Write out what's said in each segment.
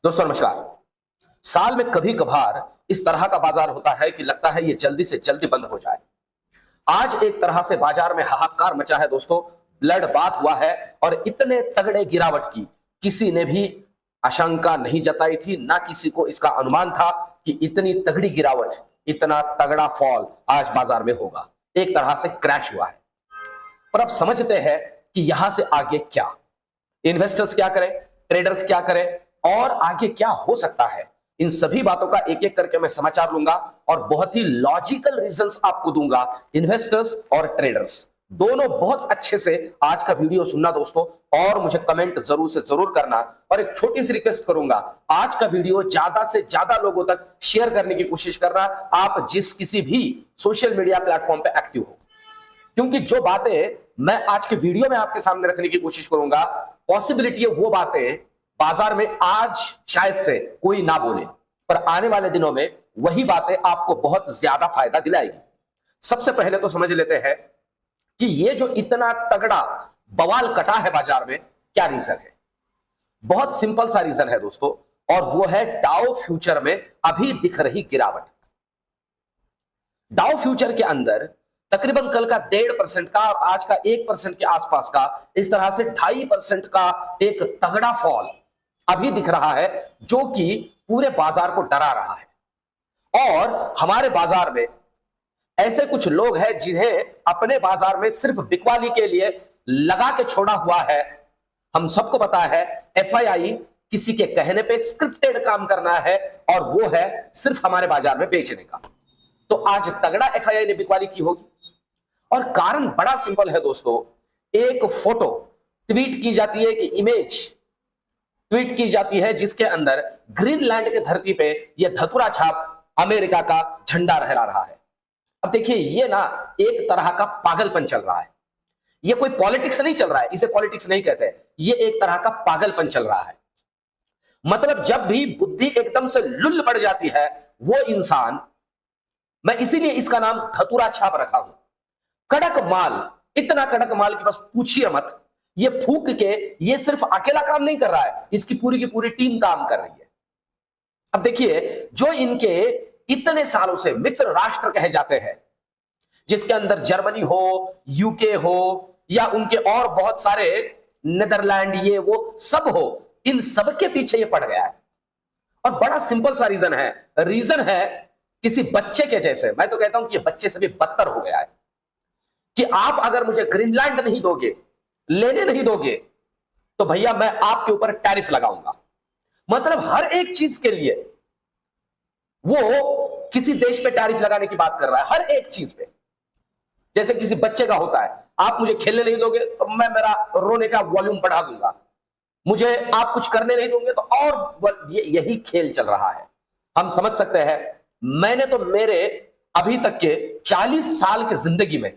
दोस्तों नमस्कार। साल में कभी कभार इस तरह का बाजार होता है कि लगता है ये जल्दी से जल्दी बंद हो जाए। आज एक तरह से बाजार में हाहाकार मचा है दोस्तों, ब्लड बात हुआ है और इतने तगड़े गिरावट की किसी ने भी आशंका नहीं जताई थी, ना किसी को इसका अनुमान था कि इतनी तगड़ी गिरावट, इतना तगड़ा फॉल आज बाजार में होगा। एक तरह से क्रैश हुआ है। पर अब समझते हैं कि यहां से आगे क्या, इन्वेस्टर्स क्या करें, ट्रेडर्स क्या करें और आगे क्या हो सकता है। इन सभी बातों का एक एक करके मैं समाचार लूंगा और बहुत ही लॉजिकल रीजंस आपको दूंगा। इन्वेस्टर्स और ट्रेडर्स दोनों बहुत अच्छे से आज का वीडियो सुनना दोस्तों, और मुझे कमेंट जरूर से जरूर करना। और एक छोटी सी रिक्वेस्ट करूंगा, आज का वीडियो ज्यादा से ज्यादा लोगों तक शेयर करने की कोशिश करना, आप जिस किसी भी सोशल मीडिया प्लेटफॉर्म पे एक्टिव हो, क्योंकि जो बातें मैं आज के वीडियो में आपके सामने रखने की कोशिश करूंगा, पॉसिबिलिटी है वो बातें बाजार में आज शायद से कोई ना बोले, पर आने वाले दिनों में वही बातें आपको बहुत ज्यादा फायदा दिलाएगी। सबसे पहले तो समझ लेते हैं कि ये जो इतना तगड़ा बवाल कटा है बाजार में, क्या रीजन है। बहुत सिंपल सा रीजन है दोस्तों, और वो है डाउ फ्यूचर में अभी दिख रही गिरावट। डाउ फ्यूचर के अंदर तकरीबन कल का 1.5% का, आज का 1% के आसपास का, इस तरह से 2.5% का एक तगड़ा फॉल अभी दिख रहा है, जो कि पूरे बाजार को डरा रहा है। और हमारे बाजार में ऐसे कुछ लोग हैं जिन्हें अपने बाजार में सिर्फ बिकवाली के लिए लगा के छोड़ा हुआ है। हम सबको पता है एफआईआई किसी के कहने पे स्क्रिप्टेड काम करना है, और वो है सिर्फ हमारे बाजार में बेचने का। तो आज तगड़ा एफआईआई ने बिकवाली की होगी, और कारण बड़ा सिंपल है दोस्तों। एक फोटो ट्वीट की जाती है, कि इमेज ट्वीट की जाती है, जिसके अंदर ग्रीनलैंड की धरती पे यह धतूरा छाप अमेरिका का झंडा लहरा रहा है। अब देखिए, ये ना एक तरह का पागलपन चल रहा है। ये कोई पॉलिटिक्स नहीं चल रहा है, इसे पॉलिटिक्स नहीं कहते, ये एक तरह का पागलपन चल रहा है। मतलब जब भी बुद्धि एकदम से लुल्ल पड़ जाती है वो इंसान, मैं इसीलिए इसका नाम धतूरा छाप रखा हूं। कड़क माल, इतना कड़क माल कि बस पूछिए मत। ये फूक के ये सिर्फ अकेला काम नहीं कर रहा है, इसकी पूरी की पूरी टीम काम कर रही है। अब देखिए, जो इनके इतने सालों से मित्र राष्ट्र कहे जाते हैं, जिसके अंदर जर्मनी हो, यूके हो, या उनके और बहुत सारे नेदरलैंड, ये वो सब हो, इन सब के पीछे ये पड़ गया है। और बड़ा सिंपल सा रीजन है किसी बच्चे के जैसे। मैं तो कहता हूं कि ये बच्चे से भी बदतर हो गया है, कि आप अगर मुझे ग्रीनलैंड नहीं दोगे, लेने नहीं दोगे, तो भैया मैं आपके ऊपर टैरिफ लगाऊंगा। मतलब हर एक चीज के लिए वो किसी देश पे टैरिफ लगाने की बात कर रहा है, हर एक चीज पे। जैसे किसी बच्चे का होता है, आप मुझे खेलने नहीं दोगे तो मैं मेरा रोने का वॉल्यूम बढ़ा दूंगा, मुझे आप कुछ करने नहीं दोगे तो और यही खेल चल रहा है। हम समझ सकते हैं। मैंने तो मेरे अभी तक के 40 साल की जिंदगी में,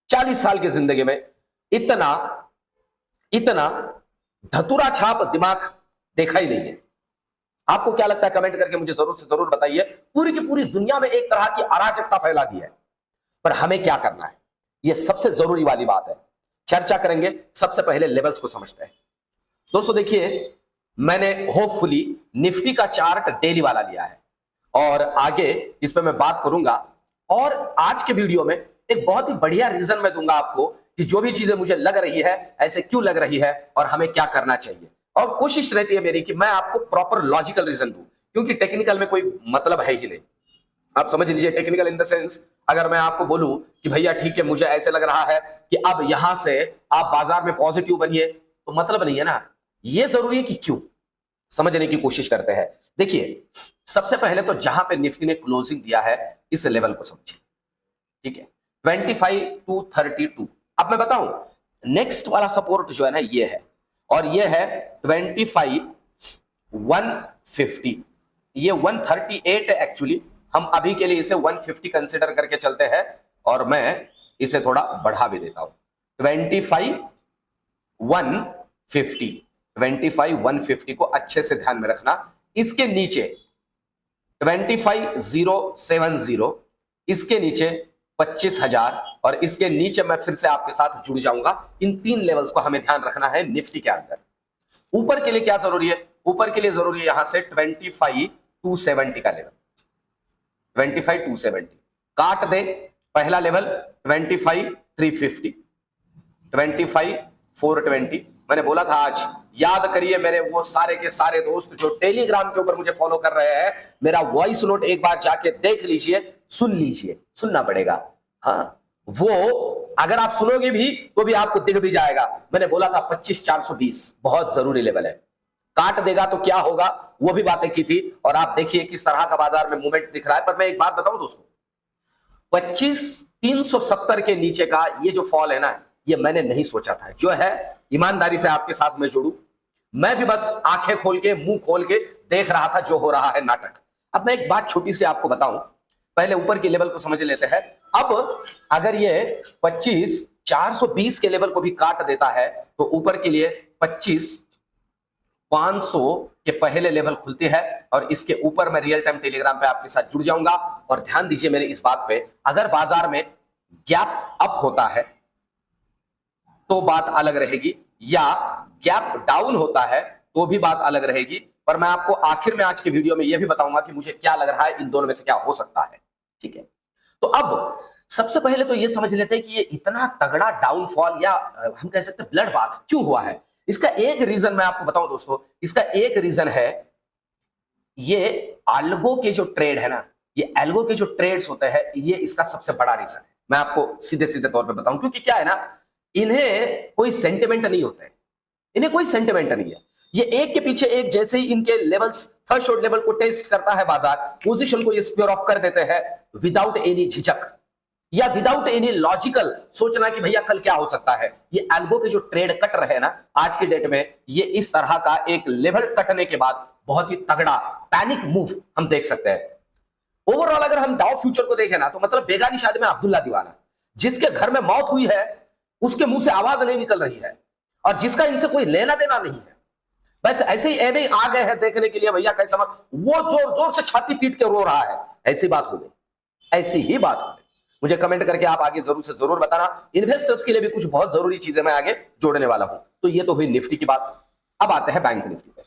40 साल की जिंदगी में इतना धतूरा छाप दिमाग देखा ही नहीं है। आपको क्या लगता है, कमेंट करके मुझे जरूर से जरूर बताइए। पूरी की पूरी दुनिया में एक तरह की अराजकता फैला दी है, पर हमें क्या करना है, यह सबसे जरूरी वाली बात है। चर्चा करेंगे। सबसे पहले लेवल्स को समझते हैं दोस्तों। देखिए, मैंने होपफुली निफ्टी का चार्ट डेली वाला लिया है, और आगे इस पर मैं बात करूंगा। और आज के वीडियो में एक बहुत ही बढ़िया रीजन मैं दूंगा आपको, कि जो भी चीजें मुझे लग रही है ऐसे क्यों लग रही है, और हमें क्या करना चाहिए। और कोशिश रहती है मेरी कि मैं आपको प्रॉपर लॉजिकल रीजन दूं, क्योंकि टेक्निकल में कोई मतलब है ही नहीं। आप समझ लीजिए, टेक्निकल इन द सेंस, अगर मैं आपको बोलूं कि भैया ठीक है, मुझे ऐसे लग रहा है कि अब यहां से आप बाजार में पॉजिटिव बनिए, तो मतलब नहीं है ना। ये जरूरी है कि क्यों, समझने की कोशिश करते हैं। देखिए, सबसे पहले तो जहां पे निफ्टी ने क्लोजिंग दिया है, इस लेवल को समझिए, ठीक है, 25,232। अब मैं बताऊं, नेक्स्ट वाला सपोर्ट जो है ना, ये है, और ये है 25,150। ये 138 है एक्चुअली। हम अभी के लिए इसे 150 कंसिडर करके चलते हैं, और मैं इसे थोड़ा बढ़ा भी देता हूं। 25,150 को अच्छे से ध्यान में रखना। इसके नीचे 25,070, इसके नीचे 25,000, और इसके नीचे मैं फिर से आपके साथ जुड़ जाऊंगा। इन तीन लेवल्स को हमें ध्यान रखना है निफ्टी के अंदर। ऊपर के लिए क्या जरूरी है, ऊपर के लिए जरूरी है यहां से 25,270 का लेवल, 25,270 काट दे। पहला लेवल 25,350, 25,420। मैंने बोला था आज याद करिए मेरे वो सारे के सारे दोस्त जो टेलीग्राम के ऊपर मुझे फॉलो कर रहे हैं, मेरा वॉइस नोट एक बार जाके देख लीजिए, सुन लीजिए, सुनना पड़ेगा। हाँ, वो अगर आप सुनोगे भी तो भी आपको दिख भी जाएगा। मैंने बोला था 25,420 बहुत जरूरी लेवल है, काट देगा तो क्या होगा वो भी बातें की थी, और आप देखिए किस तरह का बाजार में मूवमेंट दिख रहा है। पर मैं एक बात बताऊं दोस्तों, 25,370 के नीचे का ये जो फॉल है ना, ये मैंने नहीं सोचा था। जो है ईमानदारी से आपके साथ में जोड़ू, मैं भी बस आंखें खोल के मुंह खोल के देख रहा था जो हो रहा है नाटक। अब मैं एक बात छोटी सी आपको बताऊं, पहले ऊपर के लेवल को समझ लेते हैं। अब अगर ये 25,420 के लेवल को भी काट देता है तो ऊपर के लिए 25,500 के पहले लेवल खुलती है, और इसके ऊपर मैं रियल टाइम टेलीग्राम पे आपके साथ जुड़ जाऊंगा। और ध्यान दीजिए मेरे इस बात पे, अगर बाजार में गैप अप होता है तो बात अलग रहेगी, या गैप डाउन होता है तो भी बात अलग रहेगी। पर मैं आपको आखिर में आज के वीडियो में यह भी बताऊंगा कि मुझे क्या लग रहा है, इन दोनों में से क्या हो सकता है। ठीक है, तो अब सबसे पहले तो यह समझ लेते हैं कि ये इतना तगड़ा डाउनफॉल, या हम कह सकते हैं ब्लड बाथ क्यों हुआ है। इसका एक रीजन मैं आपको बताऊं दोस्तों, इसका एक रीजन है ये अल्गो के जो ट्रेड है ना, ये एल्गो के जो ट्रेड्स होते हैं, ये इसका सबसे बड़ा रीजन है। मैं आपको सीधे सीधे तौर पे बताऊं, क्योंकि क्या है ना, इन्हें कोई सेंटिमेंट नहीं होता है, इन्हें कोई सेंटिमेंट नहीं है। ये एक के पीछे एक, जैसे ही इनके लेवल्स थ्रेशोल्ड लेवल को टेस्ट करता है बाजार, पोजीशन को ये स्क्वेयर ऑफ कर देते हैं विदाउट एनी झिझक या विदाउट एनी लॉजिकल सोचना कि भैया कल क्या हो सकता है। ये एल्गो के जो ट्रेड कट रहे हैं ना आज की डेट में, ये इस तरह का एक लेवल कटने के बाद बहुत ही तगड़ा पैनिक मूव हम देख सकते हैं। ओवरऑल अगर हम डाउ फ्यूचर को देखें ना, तो मतलब बेगानी शादी में अब्दुल्ला दीवाना, जिसके घर में मौत हुई है उसके मुंह से आवाज नहीं निकल रही है, और जिसका इनसे कोई लेना देना नहीं है, बस ऐसे ही एवे आ गए हैं देखने के लिए भैया कैसा, वो जोर जोर से छाती पीट के रो रहा है। ऐसी बात हो गई, ऐसी ही बात हो गई। मुझे कमेंट करके आप आगे जरूर से जरूर बताना। इन्वेस्टर्स के लिए भी कुछ बहुत जरूरी चीजें मैं आगे जोड़ने वाला हूं। तो ये तो हुई निफ्टी की बात। अब आते हैं बैंक निफ्टी पे।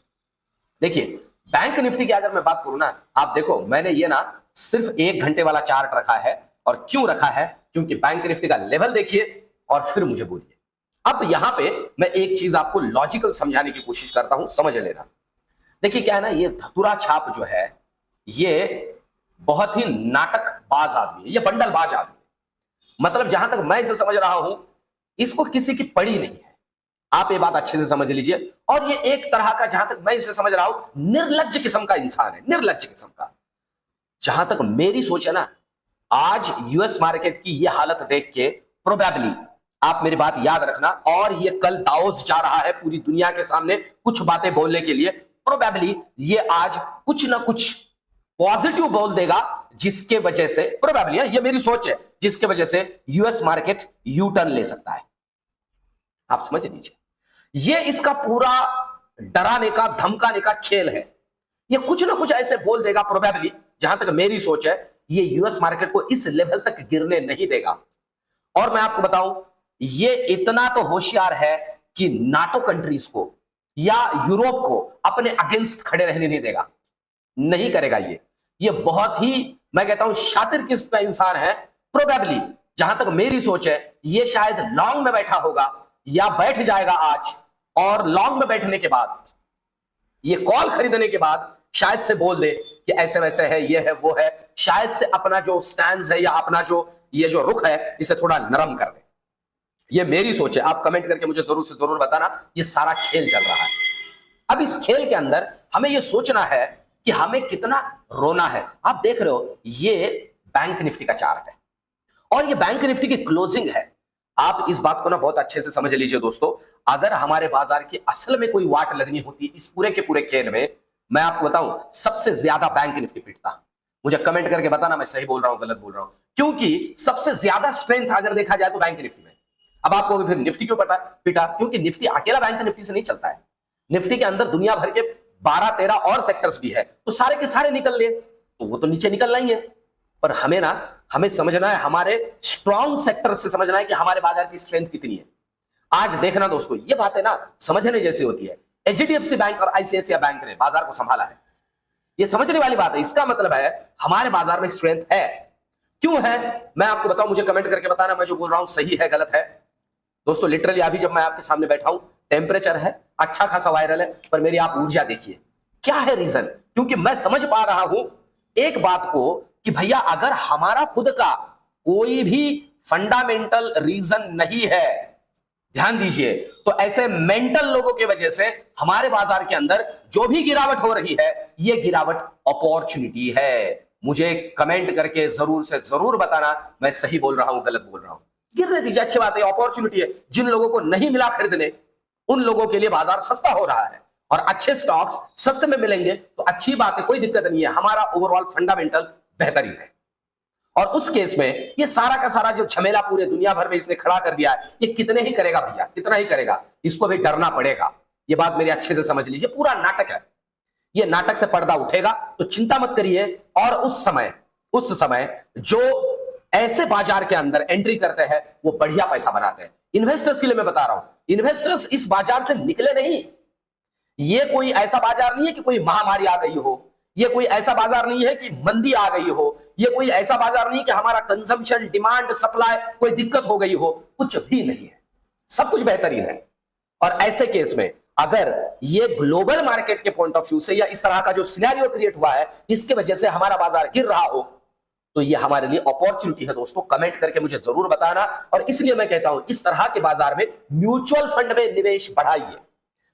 देखिए बैंक निफ्टी की अगर मैं बात करूं ना, आप देखो मैंने ये ना सिर्फ 1 घंटे वाला चार्ट रखा है, और क्यों रखा है, क्योंकि बैंक निफ्टी का लेवल देखिए और फिर मुझे बोलिए। अब यहां पे मैं एक चीज आपको लॉजिकल समझाने की कोशिश करता हूं, समझ लेना। देखिए क्या है ना, ये धतुरा छाप जो है ये बहुत ही नाटकबाज आदमी है, ये बंडलबाज आदमी है। मतलब जहां तक मैं इसे समझ रहा हूं, इसको किसी की पड़ी नहीं है। आप ये बात अच्छे से समझ लीजिए। और ये एक तरह का, जहां तक मैं इसे समझ रहा हूं, निर्लज्ज किस्म का इंसान है, निर्लज्ज किस्म का। जहां तक मेरी सोच है ना, आज यूएस मार्केट की ये हालत देख के प्रोबेबली, आप मेरी बात याद रखना, और ये कल दाओस जा रहा है पूरी दुनिया के सामने कुछ बातें बोलने के लिए, प्रोबेबली ये आज कुछ ना कुछ पॉजिटिव बोल देगा, जिसके वजह से प्रोबेबली, ये मेरी सोच है, जिसके वजह से यूएस मार्केट यू टर्न ले सकता है। आप समझ लीजिए, ये इसका पूरा डराने का धमकाने का खेल है। ये कुछ ना कुछ ऐसे बोल देगा प्रोबेबली, जहां तक मेरी सोच है, ये यूएस मार्केट को इस लेवल तक गिरने नहीं देगा। और मैं आपको बताऊं, ये इतना तो होशियार है कि नाटो कंट्रीज को या यूरोप को अपने अगेंस्ट खड़े रहने नहीं देगा, नहीं करेगा। ये बहुत ही, मैं कहता हूं, शातिर किस्म का इंसान है। प्रोबेबली जहां तक मेरी सोच है, ये शायद लॉन्ग में बैठा होगा या बैठ जाएगा आज, और लॉन्ग में बैठने के बाद, ये कॉल खरीदने के बाद शायद से बोल दे कि ऐसे वैसे है, ये है, वो है। शायद से अपना जो स्टैंड है या अपना जो ये जो रुख है, इसे थोड़ा नरम कर दे। ये मेरी सोच है। आप कमेंट करके मुझे जरूर से जरूर बताना। ये सारा खेल चल रहा है। अब इस खेल के अंदर हमें यह सोचना है कि हमें कितना रोना है। आप देख रहे हो, ये बैंक निफ्टी का चार्ट है और ये बैंक निफ्टी की क्लोजिंग है। आप इस बात को ना बहुत अच्छे से समझ लीजिए दोस्तों। अगर हमारे बाजार की असल में कोई वाट लगनी होती इस पूरे के पूरे खेल में, मैं आपको बताऊं, सबसे ज्यादा बैंक निफ्टी पिटता। मुझे कमेंट करके बताना मैं सही बोल रहा हूं, गलत बोल रहा हूं, क्योंकि सबसे ज्यादा स्ट्रेंथ अगर देखा जाए तो बैंक निफ्टी में। अब आपको फिर निफ्टी क्यों पिटा? क्योंकि निफ्टी अकेला बैंक निफ्टी से नहीं चलता है। निफ्टी के अंदर दुनिया भर के 12-13 और सेक्टर्स भी है, तो सारे के सारे निकल ले तो वो तो नीचे निकल रही है। पर हमें समझना है, हमारे स्ट्रॉन्ग सेक्टर से समझना है कि हमारे बाजार की स्ट्रेंथ कितनी है। आज देखना दोस्तों, ये बातें ना समझने जैसी होती है। एचडीएफसी बैंक और आईसीआईसीआई बैंक ने बाजार को संभाला है। ये समझने वाली बात है। इसका मतलब है हमारे बाजार में स्ट्रेंथ है। क्यों है मैं आपको बताऊं, मुझे कमेंट करके बताना मैं जो बोल रहा हूं सही है गलत है। दोस्तों लिटरली अभी जब मैं आपके सामने बैठा हूं, टेम्परेचर है अच्छा खासा वायरल है, पर मेरी आप ऊर्जा देखिए क्या है रीजन। क्योंकि मैं समझ पा रहा हूं एक बात को कि भैया अगर हमारा खुद का कोई भी फंडामेंटल रीजन नहीं है, ध्यान दीजिए, तो ऐसे मेंटल लोगों की वजह से हमारे बाजार के अंदर जो भी गिरावट हो रही है, ये गिरावट अपॉर्चुनिटी है। मुझे कमेंट करके जरूर से जरूर बताना मैं सही बोल रहा हूं गलत बोल रहा हूं। गिरने दीजिए, अच्छी बात है, अपॉर्चुनिटी है। जिन लोगों को नहीं मिला खरीदने, उन लोगों के लिए बाजार सस्ता हो रहा है और अच्छे स्टॉक्स सस्ते में मिलेंगे तो अच्छी बात है, कोई दिक्कत नहीं है। हमारा ओवरऑल फंडामेंटल बेहतरीन है। और उस केस में ये सारा का सारा जो झमेला पूरे दुनिया भर में इसने खड़ा कर दिया है, ये कितने ही करेगा भैया, कितना ही करेगा, इसको भी डरना पड़ेगा। ये बात मेरी अच्छे से समझ लीजिए, पूरा नाटक है। ये नाटक से पर्दा उठेगा तो चिंता मत करिए। और उस समय जो ऐसे बाजार के अंदर एंट्री करते हैं वो बढ़िया पैसा बनाते हैं। इन्वेस्टर्स के लिए मैं बता रहा हूं, इन्वेस्टर्स इस बाजार से निकले नहीं। ये कोई ऐसा बाजार नहीं है कि कोई महामारी आ गई हो, ये कोई ऐसा बाजार नहीं है कि मंदी आ गई हो, ये कोई ऐसा बाजार नहीं कि हमारा कंजम्पशन, डिमांड, सप्लाई कोई दिक्कत हो गई हो, कुछ भी नहीं है, सब कुछ बेहतरीन है। और ऐसे केस में अगर ये ग्लोबल मार्केट के पॉइंट ऑफ व्यू से या इस तरह का जो सिनेरियो क्रिएट हुआ है, इसके वजह से हमारा बाजार गिर रहा हो, तो ये हमारे लिए अपॉर्चुनिटी है। दोस्तों कमेंट करके मुझे जरूर बताना। और इसलिए मैं कहता हूं इस तरह के बाजार में म्यूचुअल फंड में निवेश बढ़ाइए,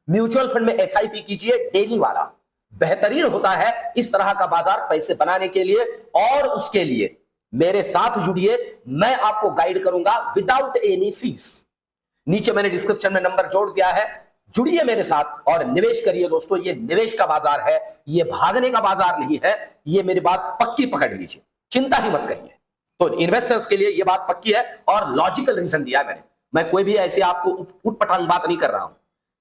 म्यूचुअल फंड में एसआईपी कीजिए, डेली वाला बेहतरीन होता है इस तरह का बाजार पैसे बनाने के लिए। और उसके लिए मेरे साथ जुड़िए, मैं आपको गाइड करूंगा विदाउट एनी फीस। नीचे मैंने डिस्क्रिप्शन में नंबर जोड़ दिया है, जुड़िए मेरे साथ और निवेश करिए। दोस्तों ये निवेश का बाजार है, ये भागने का बाजार नहीं है। ये मेरी बात पक्की पकड़ लीजिए, चिंता ही मत करिए। तो इन्वेस्टर्स के लिए ये बात पक्की है और लॉजिकल रीजन दिया है मैंने। मैं कोई भी ऐसे आपको उटपटांग बात नहीं कर रहा हूं।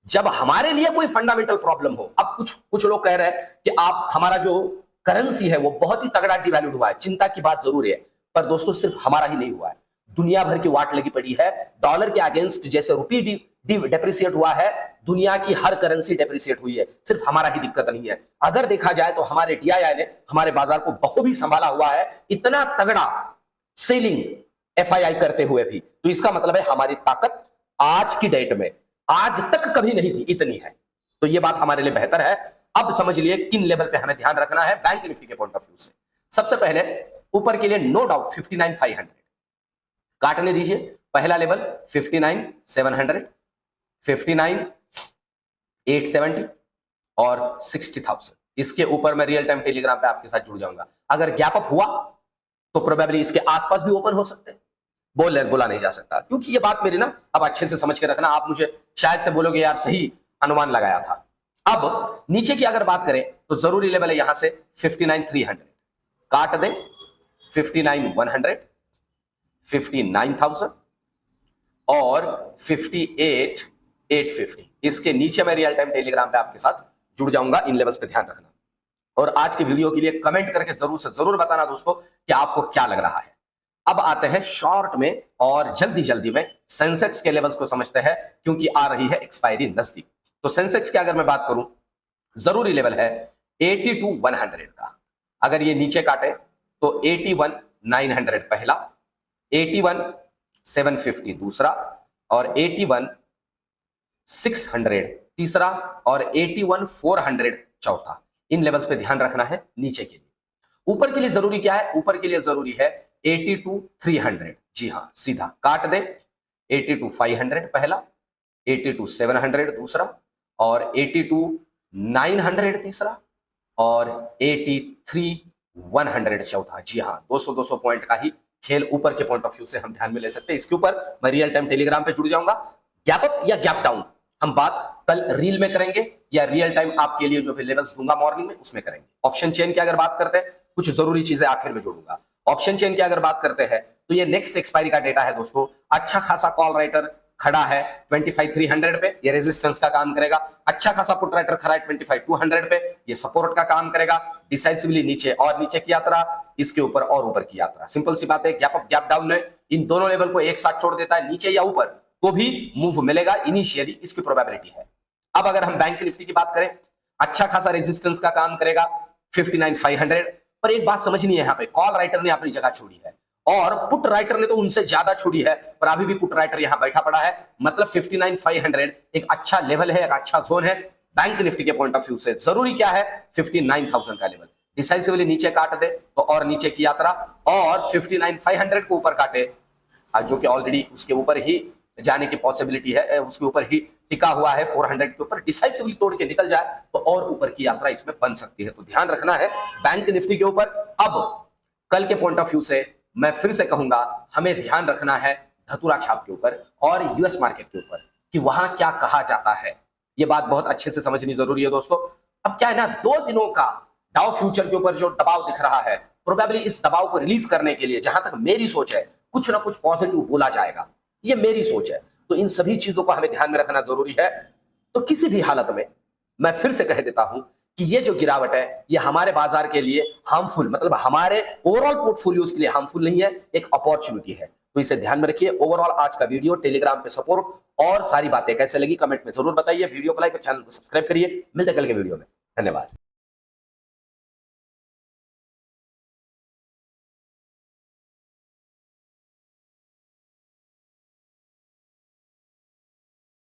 जब हमारे लिए कोई फंडामेंटल प्रॉब्लम हो, अब कुछ लोग कह रहे हैं कि आप हमारा जो करेंसी है वो बहुत ही तगड़ा डिवैल्यूड हुआ है, चिंता की बात जरूर है। पर दोस्तों सिर्फ हमारा ही नहीं हुआ है, दुनिया भर की वाट लगी पड़ी है। डॉलर के अगेंस्ट जैसे रुपी डेप्रिसिएट हुआ है, दुनिया की हर करेंसी डेप्रिसिएट हुई है, सिर्फ हमारा ही दिक्कत नहीं है। अगर देखा जाए तो हमारे डीआईआई ने हमारे बाजार को बखूबी संभाला हुआ है, इतना तगड़ा सेलिंग एफआईआई करते हुए भी। तो इसका मतलब है हमारी ताकत आज की डेट में आज तक कभी नहीं थी, इतनी है। तो ये बात हमारे लिए बेहतर है। अब समझ लिए किन लेवल पे हमें ध्यान रखना है बैंक निफ्टी के पॉइंट ऑफ व्यू से। सबसे पहले ऊपर के लिए नो डाउट 59,500 काटने दीजिए। पहला लेवल 59,700, 59,870 और 60,000। इसके ऊपर मैं रियल टाइम टेलीग्राम पे आपके साथ जुड़ जाऊंगा। अगर गैप अप हुआ तो प्रोबेबली इसके आसपास भी ओपन हो सकते हैं, बोला नहीं जा सकता। क्योंकि ये बात मेरी ना अब अच्छे से समझ के रखना। आप मुझे शायद से बोलोगे यार सही अनुमान लगाया था। अब नीचे की अगर बात करें तो जरूरी लेवल है यहां से 59,300, काट दे 59,100, 59,000 और 58,850। इसके नीचे मैं रियल टाइम टेलीग्राम पे आपके साथ जुड़ जाऊंगा। इन लेवल्स पे ध्यान रखना। और आज की वीडियो के लिए कमेंट करके जरूर से जरूर बताना दोस्तों कि आपको क्या लग रहा है। अब आते हैं शॉर्ट में और जल्दी में सेंसेक्स के लेवल्स को समझते हैं, क्योंकि आ रही है एक्सपायरी नजदीक। तो सेंसेक्स की अगर मैं बात करूं, जरूरी लेवल है 82,100 का। अगर ये नीचे काटे तो 81,900 पहला, 81,750 दूसरा और 81,600 तीसरा और 81,400 चौथा। इन लेवल्स पे ध्यान रखना है नीचे के लिए। ऊपर के लिए जरूरी क्या है? ऊपर के लिए जरूरी है 82,300। जी हां, सीधा काट दे 82,500 पहला, 82,700 दूसरा और 82,900 तीसरा और 83,100 चौथा। जी हां, 200 पॉइंट का ही खेल ऊपर के पॉइंट ऑफ व्यू से हम ध्यान में ले सकते हैं। इसके ऊपर मैं रियल टाइम टेलीग्राम पे जुड़ जाऊंगा। गैप अप या गैप डाउन हम बात कल रील में करेंगे या रियल टाइम आपके लिए जो भी लेवल्स दूंगा मॉर्निंग में उसमें करेंगे। ऑप्शन चेन की अगर बात करते हैं, कुछ जरूरी चीजें आखिर में जोड़ूंगा। ऑप्शन चेन की अगर बात करते हैं तो ये नेक्स्ट एक्सपायरी का डेटा है दोस्तों। अच्छा खासा कॉल राइटर खड़ा है 25,300 पे, ये रेजिस्टेंस का काम करेगा। अच्छा खासा पुट राइटर खड़ा है 25,200 पे, ये सपोर्ट का काम करेगा। डिसाइसिवली नीचे और नीचे की यात्रा, इसके ऊपर और ऊपर की यात्रा। सिंपल सी बात है, गैप अप गैप डाउन है, इन दोनों लेवल को एक साथ छोड़ देता है नीचे या ऊपर तो भी मूव मिलेगा इनिशियली, इसकी प्रोबेबिलिटी है। अब अगर हम बैंक निफ्टी की बात करें, अच्छा खासा रेजिस्टेंस का काम करेगा 59,500। पर एक बात समझनी है, यहाँ पे कॉल राइटर ने अपनी जगह छोड़ी है और पुट राइटर ने तो उनसे ज्यादा छोड़ी है, पर अभी भी पुट राइटर यहां बैठा पड़ा है। मतलब 59,500 एक अच्छा लेवल है, एक अच्छा जोन है बैंक निफ्टी के पॉइंट ऑफ व्यू से। जरूरी क्या है, 59,000 का लेवल डिसाइसिवली नीचे काट दे तो और नीचे की यात्रा, और 59,500 को ऊपर काटे जो कि ऑलरेडी उसके ऊपर ही जाने की पॉसिबिलिटी है, उसके ऊपर ही टिका हुआ है 400 के ऊपर, डिसाइसिवली तोड़ के निकल जाए तो और ऊपर की यात्रा इसमें बन सकती है। तो ध्यान रखना है बैंक निफ्टी के ऊपर। अब कल के पॉइंट ऑफ व्यू से मैं फिर से कहूंगा, हमें ध्यान रखना है धतूरा छाप के ऊपर और यूएस मार्केट के ऊपर कि वहां क्या कहा जाता है। ये बात बहुत अच्छे से समझनी जरूरी है दोस्तों। अब क्या है ना, 2 दिनों का डाउ फ्यूचर के ऊपर जो दबाव दिख रहा है, प्रोबेबली इस दबाव को रिलीज करने के लिए, जहां तक मेरी सोच है, कुछ ना कुछ पॉजिटिव बोला जाएगा। ये मेरी सोच है। तो इन सभी चीजों को हमें ध्यान में रखना जरूरी है। तो किसी भी हालत में मैं फिर से कह देता हूं कि ये जो गिरावट है, ये हमारे बाजार के लिए हार्मफुल, मतलब हमारे ओवरऑल पोर्टफोलियोज के लिए हार्मफुल नहीं है, एक अपॉर्चुनिटी है। तो इसे ध्यान में रखिए। ओवरऑल आज का वीडियो, टेलीग्राम पे सपोर्ट और सारी बातें कैसे लगी कमेंट में जरूर बताइए। वीडियो को लाइक और चैनल को सब्सक्राइब करिए। मिलते कल के वीडियो में। धन्यवाद।